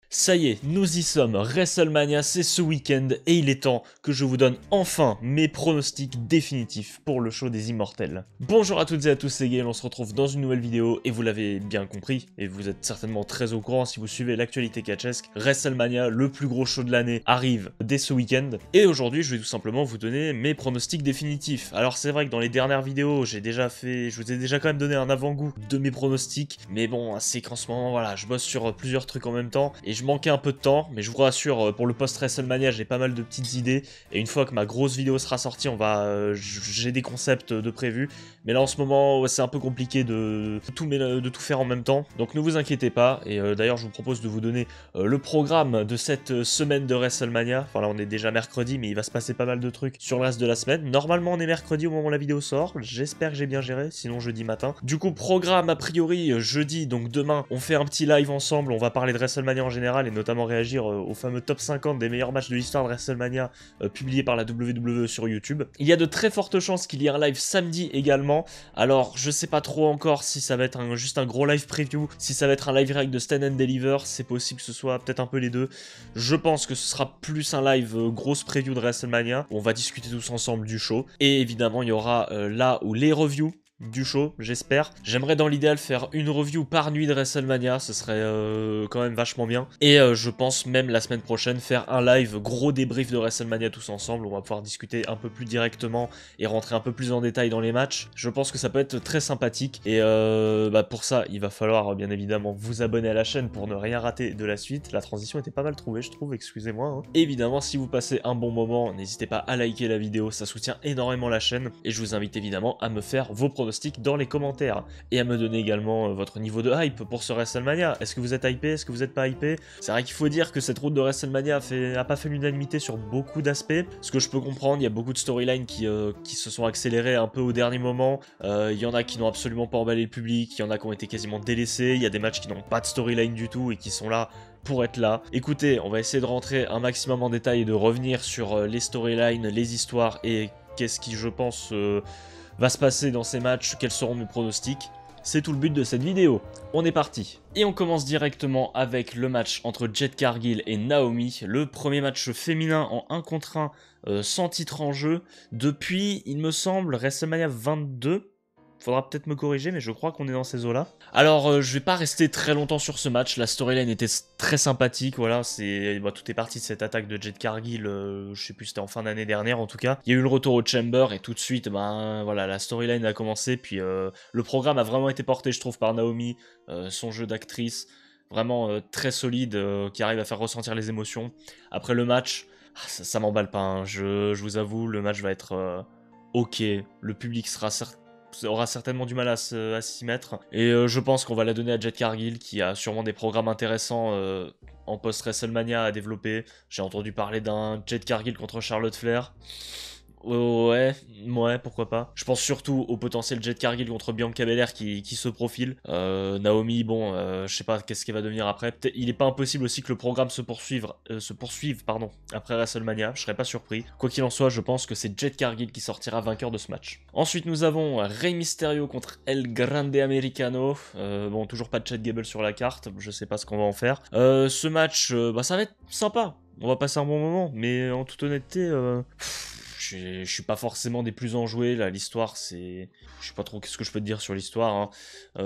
Ça y est, nous y sommes, WrestleMania c'est ce week-end et il est temps que je vous donne enfin mes pronostics définitifs pour le show des Immortels. Bonjour à toutes et à tous, c'est Gaël, on se retrouve dans une nouvelle vidéo et vous l'avez bien compris, et vous êtes certainement très au courant si vous suivez l'actualité catchesque, WrestleMania, le plus gros show de l'année, arrive dès ce week-end. Et aujourd'hui je vais tout simplement vous donner mes pronostics définitifs. Alors c'est vrai que dans les dernières vidéos, je vous ai déjà quand même donné un avant-goût de mes pronostics, mais bon, c'est qu'en ce moment, voilà, je bosse sur plusieurs trucs en même temps, et je manquais un peu de temps, mais je vous rassure, pour le post-WrestleMania, j'ai pas mal de petites idées, et une fois que ma grosse vidéo sera sortie, j'ai des concepts de prévus, mais là en ce moment, c'est un peu compliqué de tout faire en même temps, donc ne vous inquiétez pas, et d'ailleurs je vous propose de vous donner le programme de cette semaine de WrestleMania. Enfin là on est déjà mercredi, mais il va se passer pas mal de trucs sur le reste de la semaine. Normalement on est mercredi au moment où la vidéo sort, j'espère que j'ai bien géré, sinon jeudi matin. Du coup programme a priori jeudi, donc demain, on fait un petit live ensemble, on va parler de WrestleMania en général et notamment réagir au fameux top 50 des meilleurs matchs de l'histoire de WrestleMania publié par la WWE sur YouTube. Il y a de très fortes chances qu'il y ait un live samedi également. Alors je sais pas trop encore si ça va être juste un gros live preview, si ça va être un live react de Stand and Deliver, c'est possible que ce soit peut-être un peu les deux. Je pense que ce sera plus un live grosse preview de WrestleMania, où on va discuter tous ensemble du show. Et évidemment il y aura là où les reviews du show, j'espère. J'aimerais dans l'idéal faire une review par nuit de WrestleMania, ce serait quand même vachement bien. Et je pense même la semaine prochaine faire un live gros débrief de WrestleMania tous ensemble, on va pouvoir discuter un peu plus directement et rentrer un peu plus en détail dans les matchs. Je pense que ça peut être très sympathique et pour ça il va falloir bien évidemment vous abonner à la chaîne pour ne rien rater de la suite. La transition était pas mal trouvée je trouve, excusez-moi. Hein. Évidemment si vous passez un bon moment, n'hésitez pas à liker la vidéo, ça soutient énormément la chaîne et je vous invite évidemment à me faire vos pronostics dans les commentaires et à me donner également votre niveau de hype pour ce WrestleMania. Est-ce que vous êtes hypé? Est-ce que vous n'êtes pas hypé? C'est vrai qu'il faut dire que cette route de WrestleMania a pas fait l'unanimité sur beaucoup d'aspects. Ce que je peux comprendre, il y a beaucoup de storylines qui se sont accélérées un peu au dernier moment. Il y en a qui n'ont absolument pas emballé le public, il y en a qui ont été quasiment délaissés, il y a des matchs qui n'ont pas de storyline du tout et qui sont là pour être là. Écoutez, on va essayer de rentrer un maximum en détail et de revenir sur les storylines, les histoires et qu'est-ce qui, je pense, va se passer dans ces matchs, quels seront mes pronostics. C'est tout le but de cette vidéo. On est parti. Et on commence directement avec le match entre Jade Cargill et Naomi, le premier match féminin en 1 contre 1 sans titre en jeu depuis, il me semble, WrestleMania 22. Faudra peut-être me corriger, mais je crois qu'on est dans ces eaux-là. Alors, je vais pas rester très longtemps sur ce match. La storyline était très sympathique, voilà. Tout est parti de cette attaque de Jade Cargill. Je sais plus, c'était en fin d'année dernière en tout cas. Il y a eu le retour au Chamber et tout de suite, voilà, la storyline a commencé. Puis le programme a vraiment été porté, je trouve, par Naomi, son jeu d'actrice, vraiment très solide, qui arrive à faire ressentir les émotions. Après le match, ça m'emballe pas. Hein. Je vous avoue, le match va être ok. Le public aura certainement du mal à s'y mettre. Et je pense qu'on va la donner à Jade Cargill, qui a sûrement des programmes intéressants en post-WrestleMania à développer. J'ai entendu parler d'un Jade Cargill contre Charlotte Flair. Ouais, pourquoi pas. Je pense surtout au potentiel Jade Cargill contre Bianca Belair qui se profile. Naomi, bon, je sais pas qu'est-ce qu'elle va devenir après. Il est pas impossible aussi que le programme se poursuive, après WrestleMania. Je serais pas surpris. Quoi qu'il en soit, je pense que c'est Jade Cargill qui sortira vainqueur de ce match. Ensuite, nous avons Rey Mysterio contre El Grande Americano. Bon, toujours pas de Chad Gable sur la carte. Je sais pas ce qu'on va en faire. Ce match, ça va être sympa. On va passer un bon moment, mais en toute honnêteté, je suis pas forcément des plus enjoués, là, l'histoire, c'est... Je sais pas trop qu'est-ce que je peux te dire sur l'histoire, hein.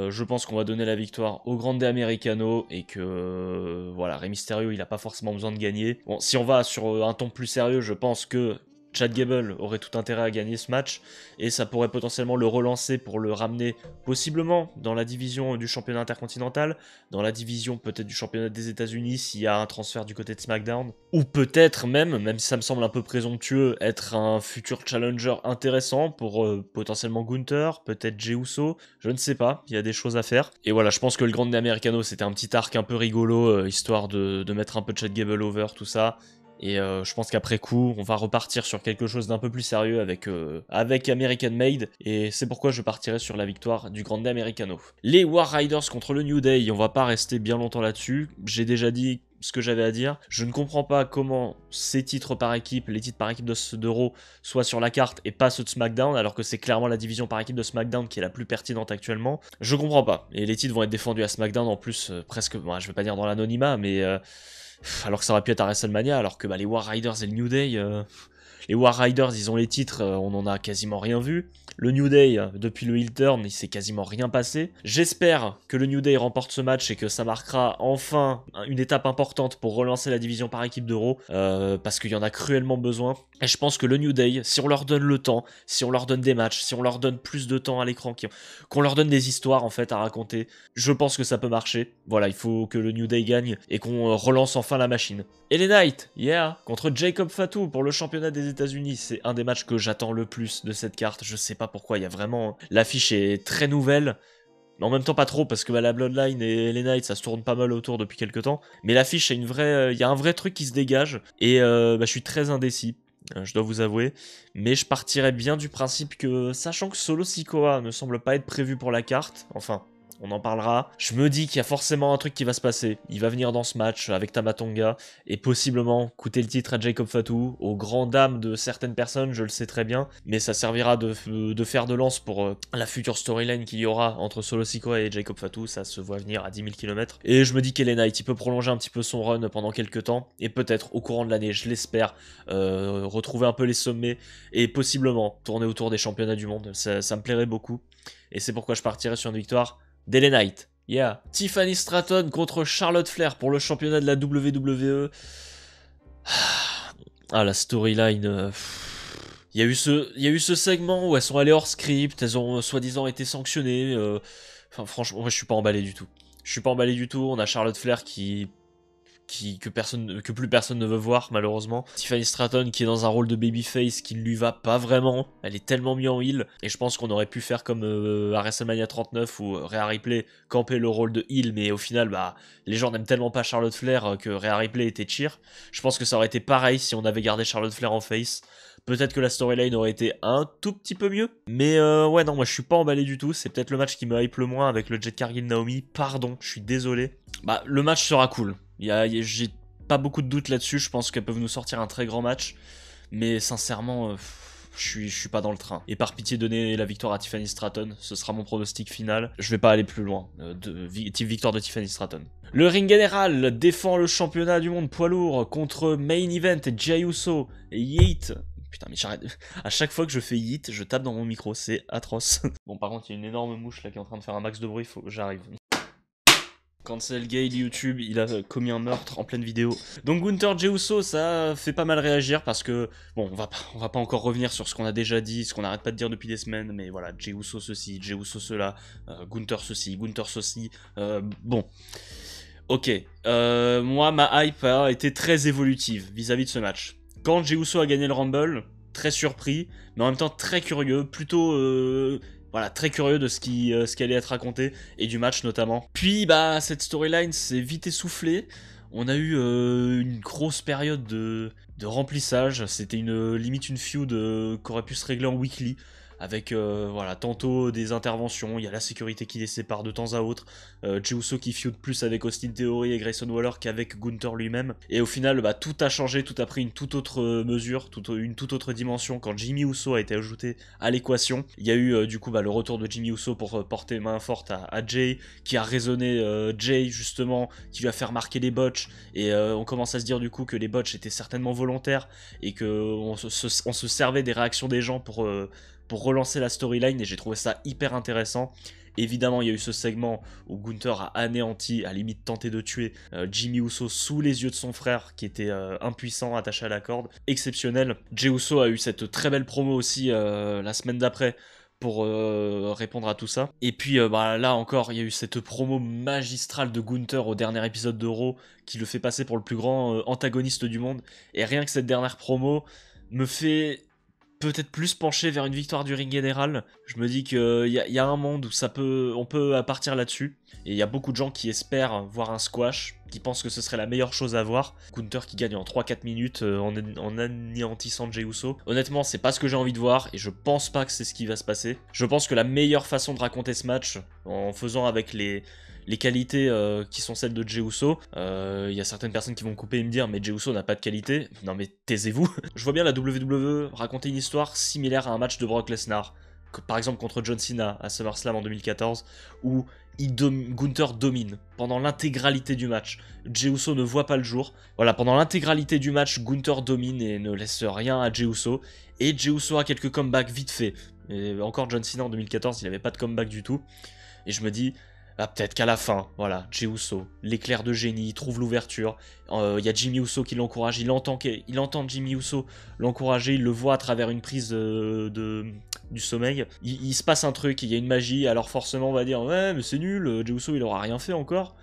Je pense qu'on va donner la victoire au Grande Americano, et que, voilà, Rey Mysterio, il a pas forcément besoin de gagner. Bon, si on va sur un ton plus sérieux, je pense que Chad Gable aurait tout intérêt à gagner ce match, et ça pourrait potentiellement le relancer pour le ramener possiblement dans la division du championnat intercontinental, dans la division peut-être du championnat des États-Unis s'il y a un transfert du côté de SmackDown, ou peut-être même si ça me semble un peu présomptueux, être un futur challenger intéressant pour potentiellement Gunther, peut-être Jey Uso, je ne sais pas, il y a des choses à faire. Et voilà, je pense que le Grande Americano c'était un petit arc un peu rigolo, histoire de mettre un peu Chad Gable over, tout ça. Et je pense qu'après coup, on va repartir sur quelque chose d'un peu plus sérieux avec American Made. Et c'est pourquoi je partirai sur la victoire du Grande Americano. Les War Riders contre le New Day, on va pas rester bien longtemps là-dessus. J'ai déjà dit ce que j'avais à dire. Je ne comprends pas comment ces titres par équipe, les titres par équipe d'Euro, soient sur la carte et pas ceux de SmackDown, alors que c'est clairement la division par équipe de SmackDown qui est la plus pertinente actuellement. Je comprends pas. Et les titres vont être défendus à SmackDown en plus, presque, bon, je vais pas dire dans l'anonymat, mais alors que ça aurait pu être à WrestleMania, alors que les War Raiders et le New Day... Les War Riders, ils ont les titres, on en a quasiment rien vu. Le New Day, depuis le heel turn, il s'est quasiment rien passé. J'espère que le New Day remporte ce match et que ça marquera enfin une étape importante pour relancer la division par équipe d'Euro, parce qu'il y en a cruellement besoin. Et je pense que le New Day, si on leur donne le temps, si on leur donne des matchs, si on leur donne plus de temps à l'écran, qu'on leur donne des histoires en fait à raconter, je pense que ça peut marcher. Voilà, il faut que le New Day gagne et qu'on relance enfin la machine. Et les Knights, contre Jacob Fatu pour le championnat des États-Unis, c'est un des matchs que j'attends le plus de cette carte. Je sais pas pourquoi, il y a vraiment... L'affiche est très nouvelle, mais en même temps pas trop, parce que la Bloodline et les Knights, ça se tourne pas mal autour depuis quelques temps. Mais l'affiche, il y a un vrai truc qui se dégage, et je suis très indécis. Je dois vous avouer, mais je partirais bien du principe que, sachant que Solo Sikoa ne semble pas être prévu pour la carte, enfin, on en parlera, je me dis qu'il y a forcément un truc qui va se passer. Il va venir dans ce match avec Tama Tonga et possiblement coûter le titre à Jacob Fatu, aux grandes dames de certaines personnes, je le sais très bien, mais ça servira de fer de lance pour la future storyline qu'il y aura entre Solo Sikoa et Jacob Fatu, ça se voit venir à 10 000 km. Et je me dis qu'Ellen Knight, il peut prolonger un petit peu son run pendant quelques temps, et peut-être au courant de l'année, je l'espère, retrouver un peu les sommets, et possiblement tourner autour des championnats du monde, ça me plairait beaucoup, et c'est pourquoi je partirais sur une victoire d'Ellen Knight. Tiffany Stratton contre Charlotte Flair pour le championnat de la WWE. Ah, la storyline... Il y a eu ce segment où elles sont allées hors script, elles ont soi-disant été sanctionnées. Enfin, franchement, moi, je suis pas emballé du tout. Je suis pas emballé du tout. On a Charlotte Flair que plus personne ne veut voir, malheureusement. Tiffany Stratton qui est dans un rôle de babyface qui ne lui va pas vraiment. Elle est tellement mise en heel. Et je pense qu'on aurait pu faire comme à WrestleMania 39 où Rhea Ripley campait le rôle de heel, mais au final, les gens n'aiment tellement pas Charlotte Flair que Rhea Ripley était cheer. Je pense que ça aurait été pareil si on avait gardé Charlotte Flair en face. Peut-être que la storyline aurait été un tout petit peu mieux. Mais ouais, non, moi je suis pas emballé du tout. C'est peut-être le match qui me hype le moins avec le Jet Cargill Naomi. Pardon, je suis désolé. Le match sera cool. J'ai pas beaucoup de doutes là-dessus, je pense qu'elles peuvent nous sortir un très grand match, mais sincèrement, je suis pas dans le train. Et par pitié, donnez la victoire à Tiffany Stratton, ce sera mon pronostic final. Je vais pas aller plus loin, victoire de Tiffany Stratton. Le ring général défend le championnat du monde poids lourd contre Main Event et Jey Uso et Yeet. Putain, mais j'arrête. À chaque fois que je fais Yeet, je tape dans mon micro, c'est atroce. Bon, par contre, il y a une énorme mouche là qui est en train de faire un max de bruit, j'arrive. Cancel Gale YouTube, il a commis un meurtre en pleine vidéo. Donc Gunther Jey Uso, ça fait pas mal réagir parce que, bon, on va pas encore revenir sur ce qu'on a déjà dit, ce qu'on n'arrête pas de dire depuis des semaines, mais voilà, Jey Uso ceci, Jey Uso cela, Gunther ceci, Gunther ceci, bon. Ok, moi ma hype a été très évolutive vis-à-vis de ce match. Quand Jey Uso a gagné le Rumble, très surpris, mais en même temps très curieux, plutôt... Voilà, très curieux de ce qui allait être raconté, et du match notamment. Puis, cette storyline s'est vite essoufflée. On a eu une grosse période de remplissage. C'était limite une feud qu'aurait pu se régler en weekly. Avec, voilà, tantôt des interventions, il y a la sécurité qui les sépare de temps à autre. Jey Uso qui feud plus avec Austin Theory et Grayson Waller qu'avec Gunther lui-même. Et au final, tout a changé, tout a pris une toute autre mesure, une toute autre dimension quand Jimmy Uso a été ajouté à l'équation. Il y a eu du coup le retour de Jimmy Uso pour porter main forte à Jey, qui a raisonné Jey justement, qui lui a fait remarquer les botches. Et on commence à se dire du coup que les botches étaient certainement volontaires et qu'on se servait des réactions des gens pour relancer la storyline, et j'ai trouvé ça hyper intéressant. Évidemment, il y a eu ce segment où Gunther a anéanti, à limite tenté de tuer Jimmy Uso sous les yeux de son frère qui était impuissant, attaché à la corde. Exceptionnel. Jey Uso a eu cette très belle promo aussi la semaine d'après pour répondre à tout ça. Et puis là encore, il y a eu cette promo magistrale de Gunther au dernier épisode de Raw qui le fait passer pour le plus grand antagoniste du monde. Et rien que cette dernière promo me fait peut-être plus penché vers une victoire du ring général. Je me dis qu'il y a un monde où on peut partir là-dessus. Et il y a beaucoup de gens qui espèrent voir un squash, qui pensent que ce serait la meilleure chose à voir. Gunther qui gagne en 3-4 minutes en anéantissant Jey Uso. Honnêtement, c'est pas ce que j'ai envie de voir et je pense pas que c'est ce qui va se passer. Je pense que la meilleure façon de raconter ce match, en faisant avec les les qualités qui sont celles de Jey Uso. Il y a certaines personnes qui vont couper et me dire mais Jey Uso n'a pas de qualité. Non mais taisez-vous. Je vois bien la WWE raconter une histoire similaire à un match de Brock Lesnar, par exemple contre John Cena à SummerSlam en 2014, où Gunther domine pendant l'intégralité du match. Jey Uso ne voit pas le jour. Voilà, pendant l'intégralité du match, Gunther domine et ne laisse rien à Jey Uso. Et Jey Uso a quelques comebacks vite fait. Et encore John Cena en 2014, il n'avait pas de comeback du tout. Et je me dis, ah, peut-être qu'à la fin, voilà, Jey Uso, l'éclair de génie, il trouve l'ouverture. Il y a Jimmy Uso qui l'encourage, il entend Jimmy Uso l'encourager, il le voit à travers une prise du sommeil. Il se passe un truc, il y a une magie, alors forcément on va dire, ouais mais c'est nul, Jey Uso il aura rien fait encore.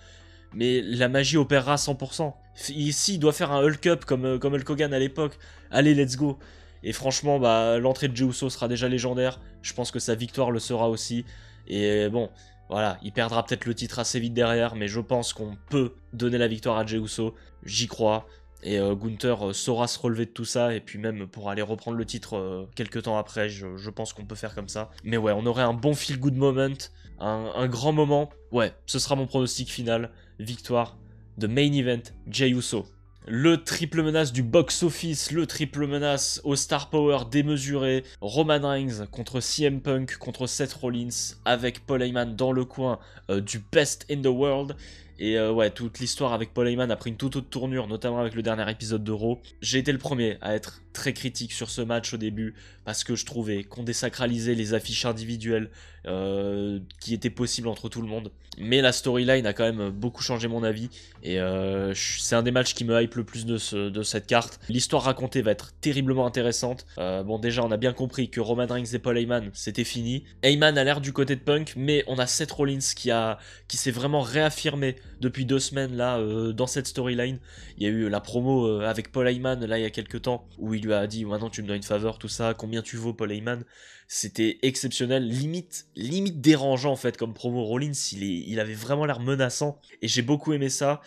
Mais la magie opérera à 100%. Ici il doit faire un Hulk Up comme Hulk Hogan à l'époque, allez let's go. Et franchement, bah, l'entrée de Jey Uso sera déjà légendaire, je pense que sa victoire le sera aussi. Et bon, voilà, il perdra peut-être le titre assez vite derrière, mais je pense qu'on peut donner la victoire à Jey Uso, j'y crois. Et Gunther saura se relever de tout ça, et puis même pour aller reprendre le titre quelques temps après, je pense qu'on peut faire comme ça. Mais ouais, on aurait un bon feel-good moment, un grand moment. Ouais, ce sera mon pronostic final, victoire de Main Event, Jey Uso. Le triple menace du box-office, le triple menace au star power démesuré, Roman Reigns contre CM Punk, contre Seth Rollins, avec Paul Heyman dans le coin du best in the world. Et ouais, toute l'histoire avec Paul Heyman a pris une toute autre tournure, notamment avec le dernier épisode de Raw. J'ai été le premier à être très critique sur ce match au début, parce que je trouvais qu'on désacralisait les affiches individuelles qui étaient possibles entre tout le monde. Mais la storyline a quand même beaucoup changé mon avis, et c'est un des matchs qui me hype le plus de cette carte. L'histoire racontée va être terriblement intéressante. Bon, déjà, on a bien compris que Roman Reigns et Paul Heyman, c'était fini. Heyman a l'air du côté de Punk, mais on a Seth Rollins qui s'est vraiment réaffirmé depuis 2 semaines là dans cette storyline. Il y a eu la promo avec Paul Heyman là il y a quelques temps, où il lui a dit maintenant tu me dois une faveur, tout ça, combien tu vaux Paul Heyman. C'était exceptionnel, limite dérangeant en fait comme promo. Rollins il avait vraiment l'air menaçant, et j'ai beaucoup aimé ça.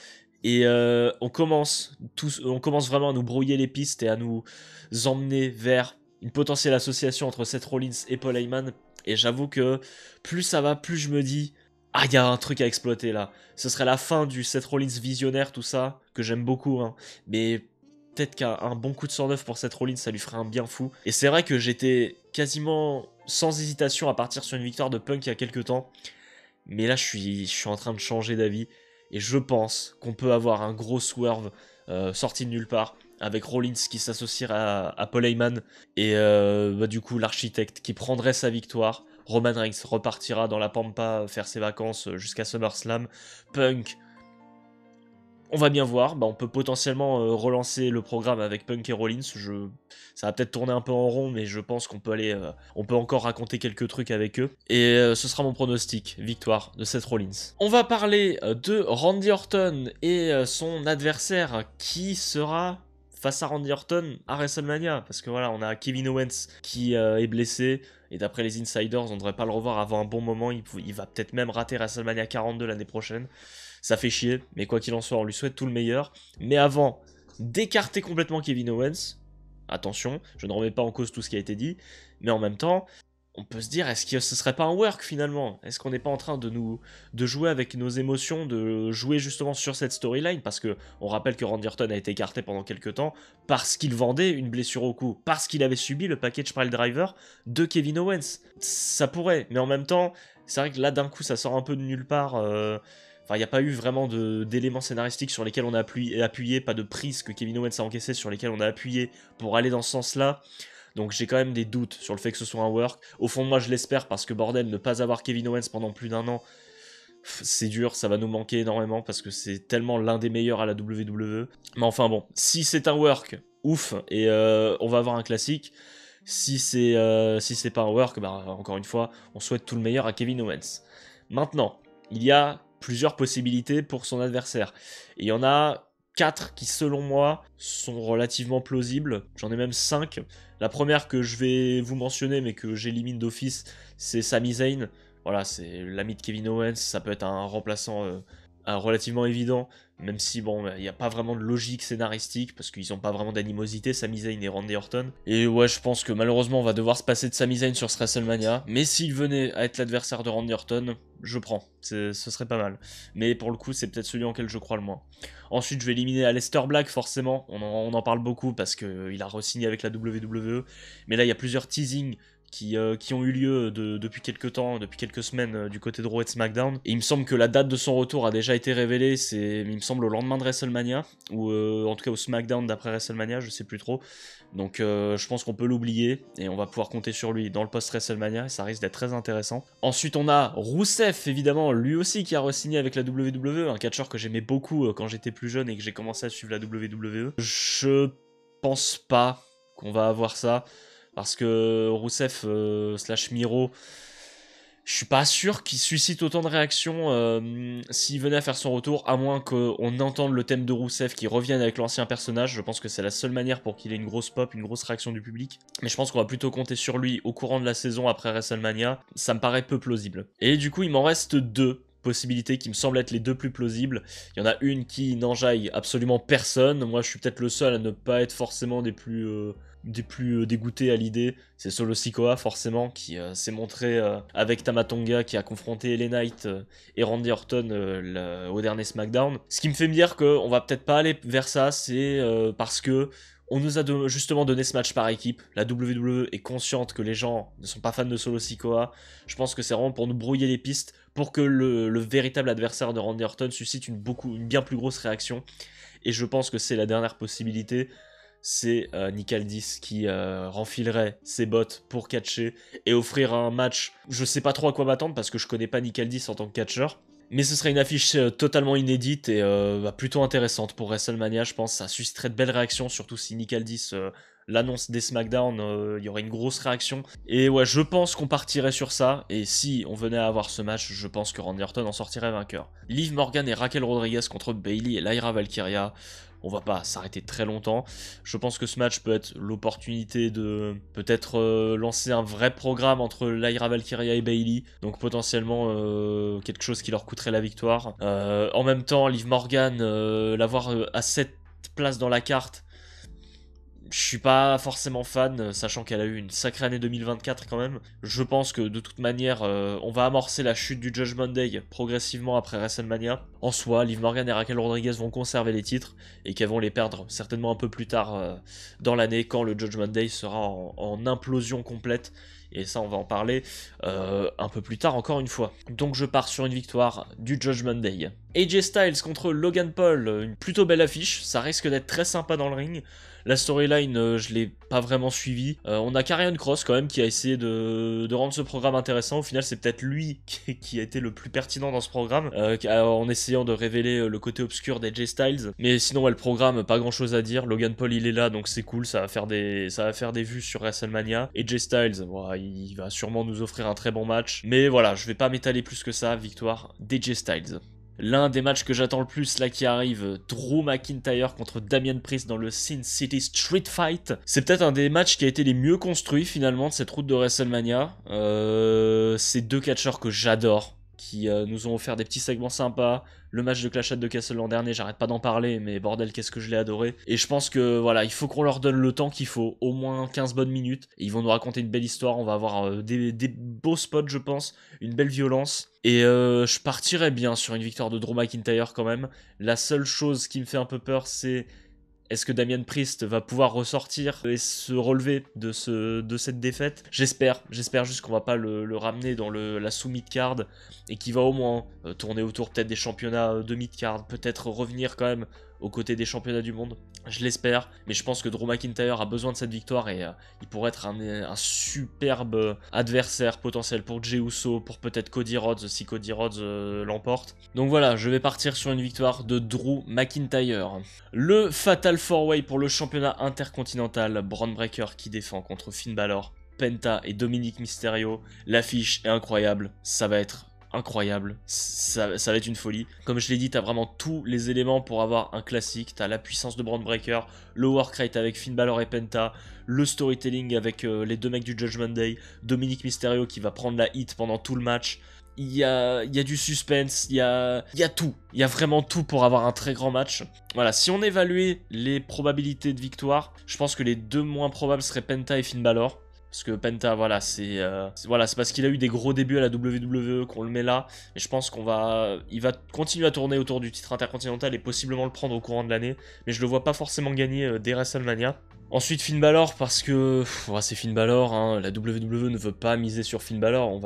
Et on commence vraiment à nous brouiller les pistes et à nous emmener vers une potentielle association entre Seth Rollins et Paul Heyman. Et j'avoue que plus ça va, plus je me dis, ah, il y a un truc à exploiter là. Ce serait la fin du Seth Rollins visionnaire, tout ça, que j'aime beaucoup, hein. Mais peut-être qu'un bon coup de 109 pour Seth Rollins, ça lui ferait un bien fou. Et c'est vrai que j'étais quasiment sans hésitation à partir sur une victoire de Punk il y a quelques temps. Mais là, je suis en train de changer d'avis. Et je pense qu'on peut avoir un gros swerve sorti de nulle part, avec Rollins qui s'associerait à Paul Heyman. Et bah, du coup, l'architecte qui prendrait sa victoire. Roman Reigns repartira dans la Pampa faire ses vacances jusqu'à SummerSlam. Punk, on va bien voir, bah, on peut potentiellement relancer le programme avec Punk et Rollins. Ça va peut-être tourner un peu en rond, mais je pense qu'on peut on peut encore raconter quelques trucs avec eux. Et ce sera mon pronostic, victoire de Seth Rollins. On va parler de Randy Orton et son adversaire qui sera face à Randy Orton à WrestleMania, parce que voilà, on a Kevin Owens qui est blessé, et d'après les insiders, on ne devrait pas le revoir avant un bon moment. Il va peut-être même rater WrestleMania 42 l'année prochaine. Ça fait chier, mais quoi qu'il en soit, on lui souhaite tout le meilleur. Mais avant d'écarter complètement Kevin Owens, attention, je ne remets pas en cause tout ce qui a été dit, mais en même temps, on peut se dire, est-ce que ce serait pas un work finalement? Est-ce qu'on n'est pas en train de jouer avec nos émotions, de jouer justement sur cette storyline? Parce que on rappelle que Randy Orton a été écarté pendant quelques temps parce qu'il vendait une blessure au cou, parce qu'il avait subi le package pile driver de Kevin Owens. Ça pourrait, mais en même temps, c'est vrai que là d'un coup ça sort un peu de nulle part. Enfin, il n'y a pas eu vraiment d'éléments scénaristiques sur lesquels on a appuyé, pas de prise que Kevin Owens a encaissé sur lesquels on a appuyé pour aller dans ce sens-là. Donc j'ai quand même des doutes sur le fait que ce soit un work. Au fond de moi je l'espère, parce que bordel, ne pas avoir Kevin Owens pendant plus d'1 an, c'est dur, ça va nous manquer énormément, parce que c'est tellement l'un des meilleurs à la WWE. Mais enfin bon, si c'est un work, ouf, et on va avoir un classique. Si c'est pas un work, bah encore une fois, on souhaite tout le meilleur à Kevin Owens. Maintenant, il y a plusieurs possibilités pour son adversaire. Et il y en a 4 qui, selon moi, sont relativement plausibles. J'en ai même 5. La première que je vais vous mentionner, mais que j'élimine d'office, c'est Sami Zayn. Voilà, c'est l'ami de Kevin Owens. Ça peut être un remplaçant relativement évident, même si bon, il n'y a pas vraiment de logique scénaristique, parce qu'ils n'ont pas vraiment d'animosité, Sami Zayn et Randy Orton. Et ouais, je pense que malheureusement, on va devoir se passer de Sami Zayn sur ce WrestleMania, mais s'il venait à être l'adversaire de Randy Orton, je prends, ce serait pas mal. Mais pour le coup, c'est peut-être celui en quel je crois le moins. Ensuite, je vais éliminer Aleister Black, forcément, on en parle beaucoup, parce qu'il a re-signé avec la WWE, mais là, il y a plusieurs teasings qui ont eu lieu depuis quelques temps, depuis quelques semaines du côté de Raw et de SmackDown. Et il me semble que la date de son retour a déjà été révélée, c'est il me semble au lendemain de WrestleMania, ou en tout cas au SmackDown d'après WrestleMania, je sais plus trop. Donc je pense qu'on peut l'oublier, et on va pouvoir compter sur lui dans le post-WrestleMania, et ça risque d'être très intéressant. Ensuite on a Rusev, évidemment, lui aussi qui a re-signé avec la WWE, un catcheur que j'aimais beaucoup quand j'étais plus jeune et que j'ai commencé à suivre la WWE. Je pense pas qu'on va avoir ça. Parce que Rusev slash Miro, je suis pas sûr qu'il suscite autant de réactions s'il venait à faire son retour, à moins qu'on entende le thème de Rusev qui revienne avec l'ancien personnage. Je pense que c'est la seule manière pour qu'il ait une grosse pop, une grosse réaction du public. Mais je pense qu'on va plutôt compter sur lui au courant de la saison après WrestleMania. Ça me paraît peu plausible. Et du coup, il m'en reste deux possibilités qui me semblent être les deux plus plausibles. Il y en a une qui n'enjaille absolument personne. Moi, je suis peut-être le seul à ne pas être forcément des plus dégoûtés à l'idée. C'est Solo Sikoa, forcément, qui s'est montré avec Tama Tonga, qui a confronté LA Knight et Randy Orton au dernier SmackDown. Ce qui me fait me dire qu'on va peut-être pas aller vers ça, c'est parce que on nous a justement donné ce match par équipe. La WWE est consciente que les gens ne sont pas fans de Solo Sikoa. Je pense que c'est vraiment pour nous brouiller les pistes, pour que le véritable adversaire de Randy Orton suscite une bien plus grosse réaction. Et je pense que c'est la dernière possibilité. C'est Nick Aldis qui renfilerait ses bottes pour catcher et offrir un match. Je sais pas trop à quoi m'attendre parce que je connais pas Nick Aldis en tant que catcheur. Mais ce serait une affiche totalement inédite et plutôt intéressante pour WrestleMania, je pense. Ça susciterait de belles réactions, surtout si Nick Aldis l'annonce des SmackDown, il y aurait une grosse réaction. Et ouais, je pense qu'on partirait sur ça. Et si on venait à avoir ce match, je pense que Randy Orton en sortirait vainqueur. Liv Morgan et Raquel Rodriguez contre Bayley et Lyra Valkyria. On va pas s'arrêter très longtemps. Je pense que ce match peut être l'opportunité de peut-être lancer un vrai programme entre Lyra Valkyria et Bayley. Donc potentiellement quelque chose qui leur coûterait la victoire. En même temps, Liv Morgan, l'avoir à cette place dans la carte, je suis pas forcément fan, sachant qu'elle a eu une sacrée année 2024 quand même. Je pense que de toute manière, on va amorcer la chute du Judgment Day progressivement après WrestleMania. En soi, Liv Morgan et Raquel Rodriguez vont conserver les titres et qu'elles vont les perdre certainement un peu plus tard dans l'année quand le Judgment Day sera en implosion complète. Et ça, on va en parler un peu plus tard encore une fois. Donc je pars sur une victoire du Judgment Day. AJ Styles contre Logan Paul, une plutôt belle affiche. Ça risque d'être très sympa dans le ring. La storyline, je l'ai pas vraiment suivie. On a Karrion Kross quand même qui a essayé de rendre ce programme intéressant. Au final, c'est peut-être lui qui a été le plus pertinent dans ce programme, en essayant de révéler le côté obscur d'AJ Styles. Mais sinon, ouais, le programme, pas grand chose à dire. Logan Paul, il est là, donc c'est cool. Ça va faire des vues sur WrestleMania. AJ Styles, voilà, il va sûrement nous offrir un très bon match. Mais voilà, je vais pas m'étaler plus que ça. Victoire d'AJ Styles. L'un des matchs que j'attends le plus là qui arrive, Drew McIntyre contre Damian Priest dans le Sin City Street Fight. C'est peut-être un des matchs qui a été les mieux construits finalement de cette route de WrestleMania. C'est deux catcheurs que j'adore, qui nous ont offert des petits segments sympas. Le match de Clash at the Castle l'an dernier, j'arrête pas d'en parler, mais bordel, qu'est-ce que je l'ai adoré. Et je pense que voilà, il faut qu'on leur donne le temps qu'il faut, au moins 15 bonnes minutes. Et ils vont nous raconter une belle histoire, on va avoir des beaux spots, je pense, une belle violence. Et je partirais bien sur une victoire de Drew McIntyre quand même. La seule chose qui me fait un peu peur, c'est est-ce que Damian Priest va pouvoir ressortir et se relever de cette défaite? J'espère juste qu'on va pas le ramener dans la sous-mid-card et qu'il va au moins tourner autour peut-être des championnats de mid-card, peut-être revenir quand même aux côtés des championnats du monde. Je l'espère, mais je pense que Drew McIntyre a besoin de cette victoire et il pourrait être un superbe adversaire potentiel pour Jey Uso, pour peut-être Cody Rhodes si Cody Rhodes l'emporte. Donc voilà, je vais partir sur une victoire de Drew McIntyre. Le Fatal 4-Way pour le championnat intercontinental, Bron Breakker qui défend contre Finn Balor, Penta et Dominic Mysterio. L'affiche est incroyable, ça va être incroyable, ça va être une folie. Comme je l'ai dit, t'as vraiment tous les éléments pour avoir un classique. T'as la puissance de Bron Breakker, le work rate avec Finn Balor et Penta, le storytelling avec les deux mecs du Judgment Day, Dominic Mysterio qui va prendre la hit pendant tout le match. il y a du suspense, il y a tout. Il y a vraiment tout pour avoir un très grand match. Voilà, si on évaluait les probabilités de victoire, je pense que les deux moins probables seraient Penta et Finn Balor. Parce que Penta, voilà, c'est parce qu'il a eu des gros débuts à la WWE qu'on le met là. Et je pense il va continuer à tourner autour du titre intercontinental et possiblement le prendre au courant de l'année. Mais je le vois pas forcément gagner dès WrestleMania. Ensuite Finn Balor parce que c'est Finn Balor, hein, la WWE ne veut pas miser sur Finn Balor,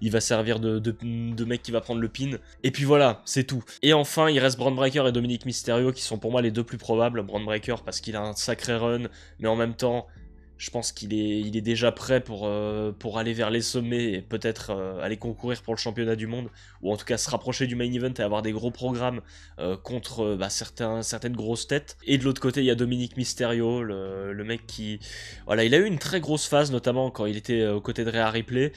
il va servir de mec qui va prendre le pin. Et puis voilà, c'est tout. Et enfin il reste Bron Breakker et Dominic Mysterio qui sont pour moi les deux plus probables. Bron Breakker parce qu'il a un sacré run, mais en même temps je pense qu'il est déjà prêt pour aller vers les sommets et peut-être aller concourir pour le championnat du monde, ou en tout cas se rapprocher du main event et avoir des gros programmes contre certaines grosses têtes. Et de l'autre côté, il y a Dominic Mysterio, le mec qui... Voilà, il a eu une très grosse phase, notamment quand il était aux côtés de Rhea Ripley.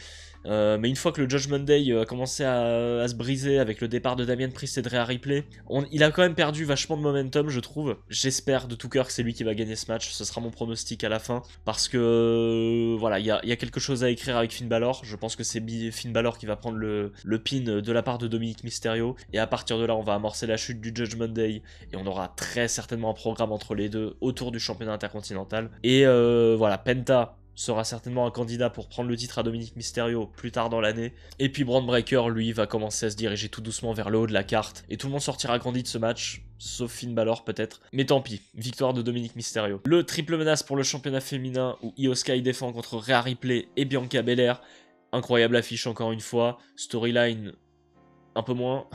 Mais une fois que le Judgment Day a commencé à se briser avec le départ de Damian Priest et de Rhea Ripley, il a quand même perdu vachement de momentum, je trouve. J'espère de tout cœur que c'est lui qui va gagner ce match, ce sera mon pronostic à la fin, parce que voilà, il y a quelque chose à écrire avec Finn Balor. Je pense que c'est Finn Balor qui va prendre le pin de la part de Dominic Mysterio, et à partir de là, on va amorcer la chute du Judgment Day, et on aura très certainement un programme entre les deux autour du championnat intercontinental. Et voilà, Penta sera certainement un candidat pour prendre le titre à Dominic Mysterio plus tard dans l'année. Et puis Bron Breakker, lui, va commencer à se diriger tout doucement vers le haut de la carte. Et tout le monde sortira grandi de ce match, sauf Finn Balor peut-être. Mais tant pis, victoire de Dominic Mysterio. Le triple menace pour le championnat féminin où Io Sky défend contre Rhea Ripley et Bianca Belair. Incroyable affiche encore une fois. Storyline... un peu moins,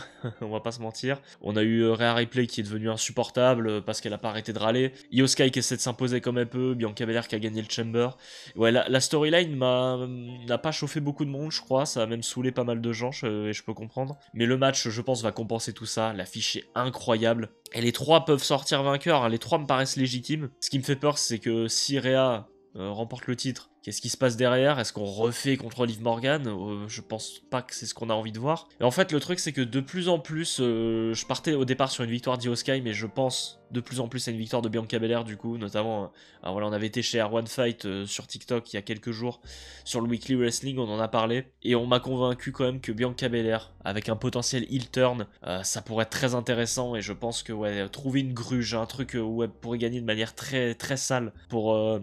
on va pas se mentir. On a eu Rhea Ripley qui est devenue insupportable parce qu'elle a pas arrêté de râler. Io Sky qui essaie de s'imposer comme elle peut. Bianca Belair qui a gagné le Chamber. Ouais, la storyline n'a pas chauffé beaucoup de monde, je crois. Ça a même saoulé pas mal de gens, et je peux comprendre. Mais le match, je pense, va compenser tout ça. L'affiche est incroyable. Et les trois peuvent sortir vainqueurs. Hein. Les trois me paraissent légitimes. Ce qui me fait peur, c'est que si Rhea remporte le titre, qu'est-ce qui se passe derrière? Est-ce qu'on refait contre Liv Morgan? Je pense pas que c'est ce qu'on a envie de voir. Et en fait, le truc, c'est que de plus en plus, je partais au départ sur une victoire d'Io Sky, mais je pense de plus en plus à une victoire de Bianca Belair, du coup, notamment, voilà, on avait été chez R1 Fight sur TikTok il y a quelques jours, sur le Weekly Wrestling, on en a parlé, et on m'a convaincu quand même que Bianca Belair, avec un potentiel heel turn, ça pourrait être très intéressant, et je pense que, ouais, trouver une gruge, un truc où elle pourrait gagner de manière très, très sale pour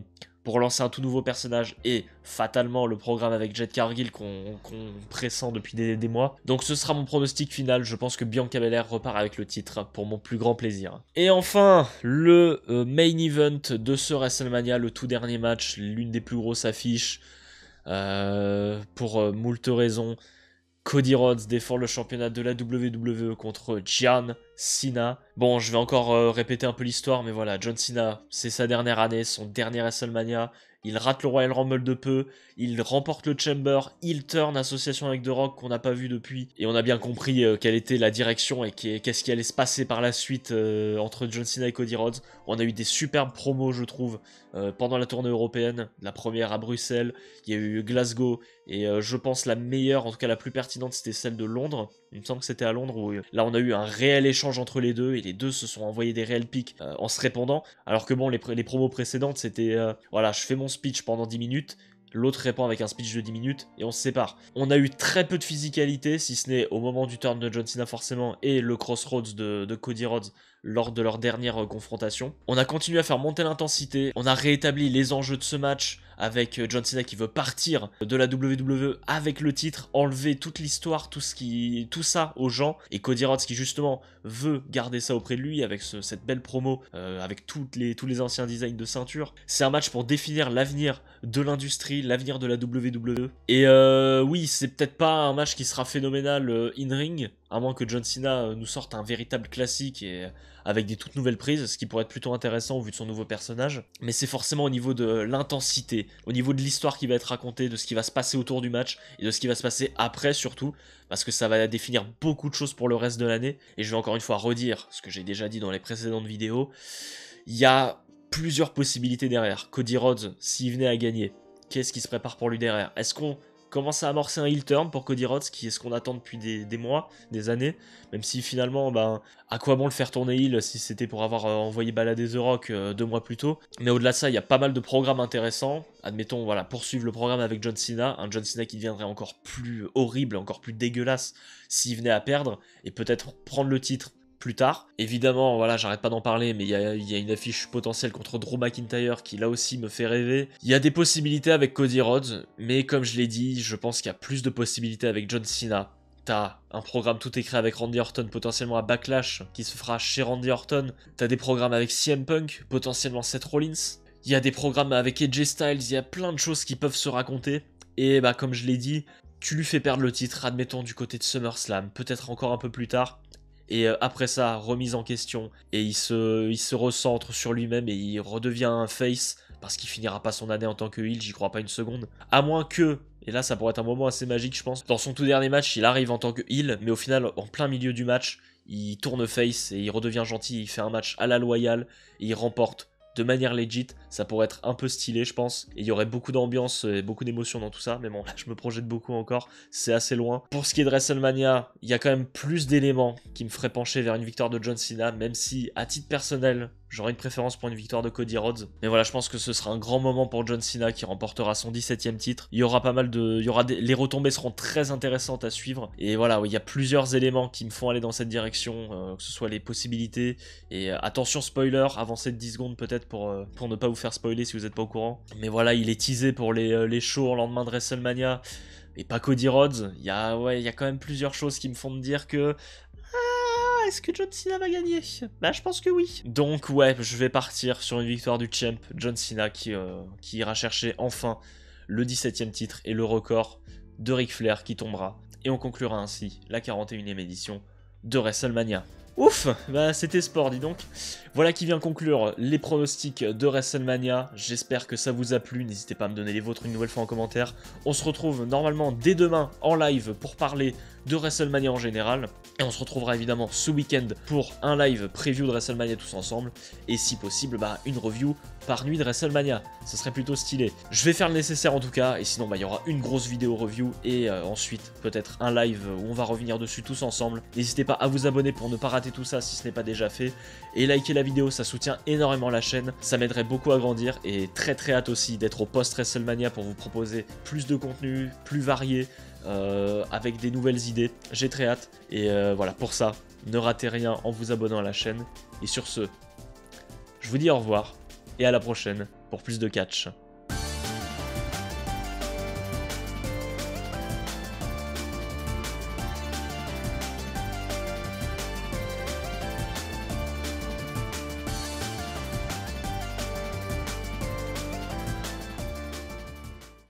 lancer un tout nouveau personnage et fatalement le programme avec Jade Cargill qu'on pressent depuis des mois. Donc ce sera mon pronostic final, je pense que Bianca Belair repart avec le titre pour mon plus grand plaisir. Et enfin, le main event de ce WrestleMania, le tout dernier match, l'une des plus grosses affiches pour moult raisons. Cody Rhodes défend le championnat de la WWE contre John Cena. Bon, je vais encore répéter un peu l'histoire, mais voilà, John Cena, c'est sa dernière année, son dernier WrestleMania. Il rate le Royal Rumble de peu, il remporte le Chamber, il turn association avec The Rock qu'on n'a pas vu depuis. Et on a bien compris quelle était la direction et qu'est-ce qui allait se passer par la suite entre John Cena et Cody Rhodes. On a eu des superbes promos, je trouve, pendant la tournée européenne. La première à Bruxelles, il y a eu Glasgow, et je pense la meilleure, en tout cas la plus pertinente, c'était celle de Londres. Il me semble que c'était à Londres où là on a eu un réel échange entre les deux et les deux se sont envoyés des réels pics en se répondant. Alors que bon, les promos précédentes c'était voilà, je fais mon speech pendant 10 minutes, l'autre répond avec un speech de 10 minutes et on se sépare. On a eu très peu de physicalité, si ce n'est au moment du turn de John Cena forcément et le crossroads de Cody Rhodes lors de leur dernière confrontation. On a continué à faire monter l'intensité, on a rétabli les enjeux de ce match avec John Cena qui veut partir de la WWE avec le titre, enlever toute l'histoire, tout ça aux gens, et Cody Rhodes qui justement veut garder ça auprès de lui avec cette belle promo, avec tous les anciens designs de ceinture. C'est un match pour définir l'avenir de l'industrie, l'avenir de la WWE. Et oui, c'est peut-être pas un match qui sera phénoménal in-ring, à moins que John Cena nous sorte un véritable classique et avec des toutes nouvelles prises, ce qui pourrait être plutôt intéressant au vu de son nouveau personnage. Mais c'est forcément au niveau de l'intensité, au niveau de l'histoire qui va être racontée, de ce qui va se passer autour du match et de ce qui va se passer après surtout, parce que ça va définir beaucoup de choses pour le reste de l'année. Et je vais encore une fois redire ce que j'ai déjà dit dans les précédentes vidéos, il y a plusieurs possibilités derrière. Cody Rhodes, s'il venait à gagner, qu'est-ce qui se prépare pour lui derrière? Est-ce qu'on commence à amorcer un heel turn pour Cody Rhodes, qui est ce qu'on attend depuis des mois, des années, même si finalement, ben, à quoi bon le faire tourner heel si c'était pour avoir envoyé balader The Rock 2 mois plus tôt. Mais au-delà de ça, il y a pas mal de programmes intéressants. Admettons, voilà, poursuivre le programme avec John Cena, un John Cena qui deviendrait encore plus horrible, encore plus dégueulasse s'il venait à perdre, et peut-être prendre le titre plus tard. Évidemment, voilà, j'arrête pas d'en parler, mais il y a une affiche potentielle contre Drew McIntyre qui là aussi me fait rêver. Il y a des possibilités avec Cody Rhodes, mais comme je l'ai dit, je pense qu'il y a plus de possibilités avec John Cena. T'as un programme tout écrit avec Randy Orton, potentiellement à Backlash, qui se fera chez Randy Orton. T'as des programmes avec CM Punk, potentiellement Seth Rollins. Il y a des programmes avec AJ Styles, il y a plein de choses qui peuvent se raconter. Et bah comme je l'ai dit, tu lui fais perdre le titre, admettons du côté de SummerSlam, peut-être encore un peu plus tard. Et après ça, remise en question, et il se recentre sur lui-même et il redevient un face, parce qu'il finira pas son année en tant que heel, j'y crois pas une seconde. À moins que, et là ça pourrait être un moment assez magique je pense, dans son tout dernier match, il arrive en tant que heel, mais au final, en plein milieu du match, il tourne face et il redevient gentil, il fait un match à la loyale, et il remporte de manière legit, ça pourrait être un peu stylé je pense, et il y aurait beaucoup d'ambiance et beaucoup d'émotion dans tout ça, mais bon là je me projette beaucoup encore, c'est assez loin. Pour ce qui est de WrestleMania, il y a quand même plus d'éléments qui me feraient pencher vers une victoire de John Cena, même si à titre personnel, j'aurais une préférence pour une victoire de Cody Rhodes. Mais voilà, je pense que ce sera un grand moment pour John Cena qui remportera son 17e titre. Il y aura pas mal de... Les retombées seront très intéressantes à suivre. Et voilà, il y a plusieurs éléments qui me font aller dans cette direction, que ce soit les possibilités. Et attention spoiler, avancez de 10 secondes peut-être pour ne pas vous faire spoiler si vous n'êtes pas au courant. Mais voilà, il est teasé pour les shows au lendemain de WrestleMania. Et pas Cody Rhodes. Il y a quand même plusieurs choses qui me font me dire que... est-ce que John Cena va gagner? Bah je pense que oui. Donc ouais, je vais partir sur une victoire du champ, John Cena, qui ira chercher enfin le 17e titre et le record de Ric Flair qui tombera. Et on conclura ainsi la 41e édition de WrestleMania. Ouf, bah c'était sport dis donc. Voilà qui vient conclure les pronostics de WrestleMania. J'espère que ça vous a plu, n'hésitez pas à me donner les vôtres une nouvelle fois en commentaire. On se retrouve normalement dès demain en live pour parler de WrestleMania en général. Et on se retrouvera évidemment ce week-end pour un live preview de WrestleMania tous ensemble. Et si possible, bah une review par nuit de WrestleMania. Ce serait plutôt stylé. Je vais faire le nécessaire en tout cas, et sinon bah il y aura une grosse vidéo review et ensuite peut-être un live où on va revenir dessus tous ensemble. N'hésitez pas à vous abonner pour ne pas rater tout ça si ce n'est pas déjà fait. Et likez la vidéo, ça soutient énormément la chaîne. Ça m'aiderait beaucoup à grandir et très hâte aussi d'être au post-WrestleMania pour vous proposer plus de contenu, plus varié, avec des nouvelles idées. J'ai très hâte. Et voilà, pour ça, ne ratez rien en vous abonnant à la chaîne. Et sur ce, je vous dis au revoir et à la prochaine pour plus de catch.